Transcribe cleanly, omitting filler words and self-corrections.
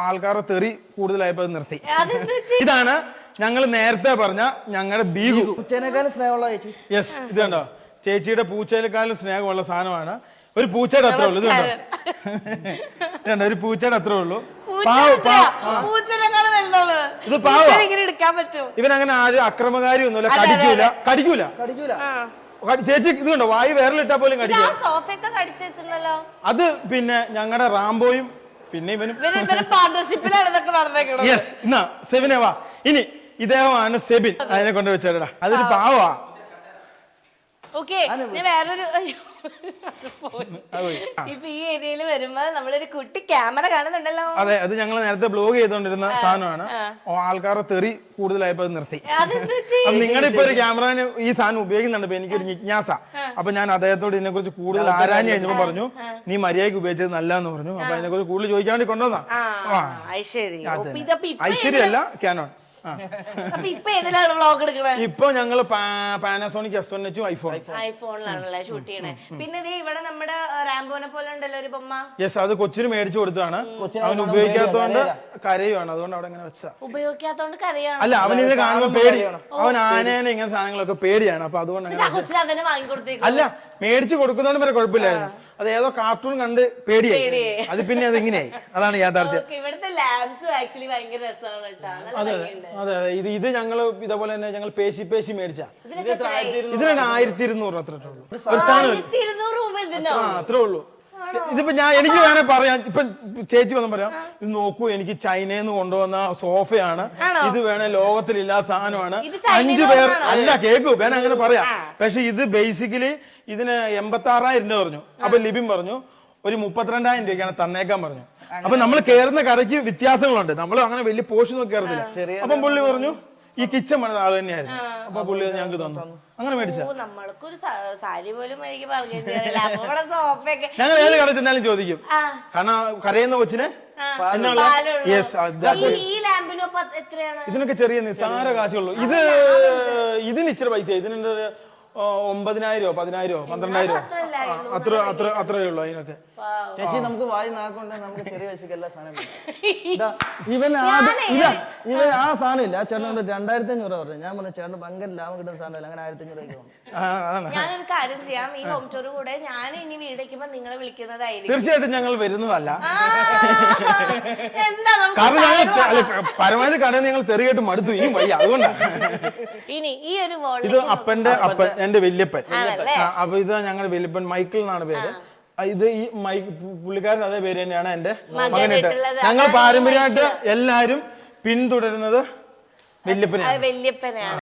ആൾക്കാരുടെ തെറി കൂടുതലായപ്പോ നിർത്തി. ഇതാണ് ഞങ്ങൾ നേരത്തെ പറഞ്ഞ ഞങ്ങളുടെ ബീഹു. പൂച്ചേനേക്കാളും സ്നേഹമുള്ള ചേച്ചി. യെസ്, ഇത് കണ്ടോ, ചേച്ചിയുടെ പൂച്ചേനേക്കാളും സ്നേഹമുള്ള സാധനമാണ്. ഒരു പൂച്ചയുടെ അത്രേ ഉള്ളൂ. ഇത് കണ്ടോ, ഒരു പൂച്ചയുടെ അത്രേ ഉള്ളൂ. ഇത് പാവ. ഇവൻ അങ്ങനെ ആരും അക്രമകാരി ഒന്നുമില്ല. കടിക്കൂല. ചേച്ചി ഇത് കണ്ടോ, വായി വേറിലിട്ടാ പോലും കടിക്കൂല. അത് പിന്നെ ഞങ്ങളുടെ റാംബോയും പിന്നെ ഇവനും യെസ്. എന്നാ സെബിനെ വാ. ഇനി ഇദ്ദേഹമാണ് സെബിൻ. അതിനെ കൊണ്ട് വെച്ചാടാ, അതൊരു പാവാ. ഇപ്പൊ ഈ ഏരിയയിൽ വരുമ്പോ നമ്മളൊരു കുട്ടി ക്യാമറ കാണുന്നുണ്ടല്ലോ. അതെ, അത് ഞങ്ങൾ നേരത്തെ ബ്ലോഗ് ചെയ്തോണ്ടിരുന്ന സാധനമാണ്. ആൾക്കാരുടെ തെറി കൂടുതലായപ്പോ നിർത്തി. നിങ്ങളുടെ ഇപ്പൊ ഒരു ക്യാമറന് ഈ സാധനം ഉപയോഗിക്കുന്നുണ്ട്. ഇപ്പൊ എനിക്കൊരു ജിജ്ഞാസ. അപ്പൊ ഞാൻ അദ്ദേഹത്തോട് ഇതിനെ കുറിച്ച് കൂടുതൽ ആരാഞ്ഞ് കഴിഞ്ഞപ്പോ പറഞ്ഞു, നീ മര്യാദയ്ക്ക് ഉപയോഗിച്ചത് നല്ലതെന്ന് പറഞ്ഞു. അപ്പൊ അതിനെ കുറിച്ച് കൂടുതൽ ചോദിക്കാൻ വേണ്ടി കൊണ്ടുവന്നാ. ഐശ്വര്യല്ല, ക്യാനോൺ. ഇപ്പൊ ഞങ്ങള് പാനാസോണിക് S1 ഐഫോണിലാണല്ലേ ഷൂട്ട് ചെയ്യണേ. പിന്നെ ഇവിടെ നമ്മുടെ റാംബോനെ പോലെ ഉണ്ടല്ലോ ഒരു ബൊമ്മ. യെസ്, അത് കൊച്ചിന് മേടിച്ചു കൊടുത്തതാണ്. അവൻ ഉപയോഗിക്കാത്തോണ്ട് കരയുവാണ്. അതുകൊണ്ട് അവിടെ ഇങ്ങനെ വെച്ചാ. ഉപയോഗിക്കാത്തോണ്ട് കരയാണ്. അല്ല, അവനിത് കാണുമ്പോ പേടിയാണ്. അവൻ ആനേനെ ഇങ്ങനെ സാധനങ്ങളൊക്കെ പേടിയാണ്. അപ്പൊ അതുകൊണ്ട് അതന്നെ വാങ്ങിക്കൊടുത്തേക്കും. അല്ല, മേടിച്ചു കൊടുക്കുന്നതുകൊണ്ട് വരെ കുഴപ്പമില്ലായിരുന്നു. അത് ഏതോ കാർട്ടൂൺ കണ്ട് പേടിയായി. അത് പിന്നെ അത് ഇങ്ങനെയായി. അതാണ് യാഥാർത്ഥ്യം. ഇവിടുത്തെ ലാംപ്സ് ആക്ച്വലി ഭയങ്കര രസമാണ് കേട്ടോ. അതെ അതെ അതെ. ഇത് ഞങ്ങള് ഇതേപോലെ തന്നെ ഞങ്ങൾ പേശി മേടിച്ചാ. ഇതിനാണ് 1200 അത്രേ ഉള്ളൂ. അത്രേ ഉള്ളൂ. ഇതിപ്പോ എനിക്ക് വേണേ പറയാം. ഇപ്പൊ ചേച്ചി വന്ന് പറയാം, ഇത് നോക്കൂ, എനിക്ക് ചൈനയിൽ നിന്ന് കൊണ്ടുവന്ന സോഫയാണ്. ഇത് വേണേ ലോകത്തിലില്ലാത്ത സാധനമാണ്. 5 പേർ അല്ല കേക്കൂ, വേണേ അങ്ങനെ പറയാം. പക്ഷെ ഇത് ബേസിക്കലി ഇതിന് 86,000 രൂപ പറഞ്ഞു. അപ്പൊ ലിബിൻ പറഞ്ഞു ഒരു 32,000 രൂപയ്ക്കാണ് തന്നേക്കാൻ പറഞ്ഞു. അപ്പൊ നമ്മൾ കയറുന്ന കടയ്ക്ക് വ്യത്യാസങ്ങളുണ്ട്. നമ്മൾ അങ്ങനെ വലിയ പോഷൻ നോക്കി കയറത്തില്ല. അപ്പം പുള്ളി പറഞ്ഞു ഈ കിച്ചൺ പണിത ആൾ തന്നെയായിരുന്നു. അപ്പൊ പുള്ളി അത് ഞങ്ങൾക്ക് തന്നു. അങ്ങനെ മേടിച്ചാ. ഞങ്ങൾ ഏത് കടയിൽ ചെന്നാലും ചോദിക്കും. കാരണം കരയുന്ന കൊച്ചിന് ഇതിനൊക്കെ ചെറിയ നിസ്സാര കാശുള്ളൂ. ഇതിന് ഇച്ചിരി പൈസ. ഇതിന് 9,000 10,000 12,000 അത്രേ ഉള്ളൂ അതിനൊക്കെ. ചേച്ചി നമുക്ക് വായി നാക്കൊണ്ട് നമുക്ക് ചെറിയ പൈസക്ക് എല്ലാ സാധനം. ഇവൻ ആ സാധനം ഇല്ല ചേട്ടൻ 2,500 പറഞ്ഞു. ഞാൻ പറഞ്ഞു ചേട്ടൻ ഭയങ്കര ലാഭം കിട്ടുന്ന സാധനം അങ്ങനെ 1,500 ഞാനൊരു കാര്യം ചെയ്യാം. ഈ ഹോം സ്റ്റോർ കൂടെ ഞാൻ ഇനി വീടേക്കുമ്പോ നിങ്ങളെ വിളിക്കുന്നതായിരിക്കും. തീർച്ചയായിട്ടും ഞങ്ങൾ വരുന്നതല്ല. കാരണം ഞങ്ങൾ പരമാവധി കടയിൽ ഞങ്ങൾ തെറിയായിട്ട് മടുത്തു. ഈ വയ്യ, അതുകൊണ്ടാണ്. ഇനി ഈ ഒരു ഇത് അപ്പൻ എന്റെ വല്യപ്പൻ. അപ്പൊ ഇത് ഞങ്ങളുടെ വല്യപ്പൻ മൈക്കിൾ എന്നാണ് പേര്. ഇത് ഈ പുള്ളിക്കാരൻ അതേ പേര് തന്നെയാണ് എന്റെ മകനിട്ട്. ഞങ്ങൾ പാരമ്പര്യമായിട്ട് എല്ലാരും പിന്തുടരുന്നത് വല്യപ്പനെയാണ്.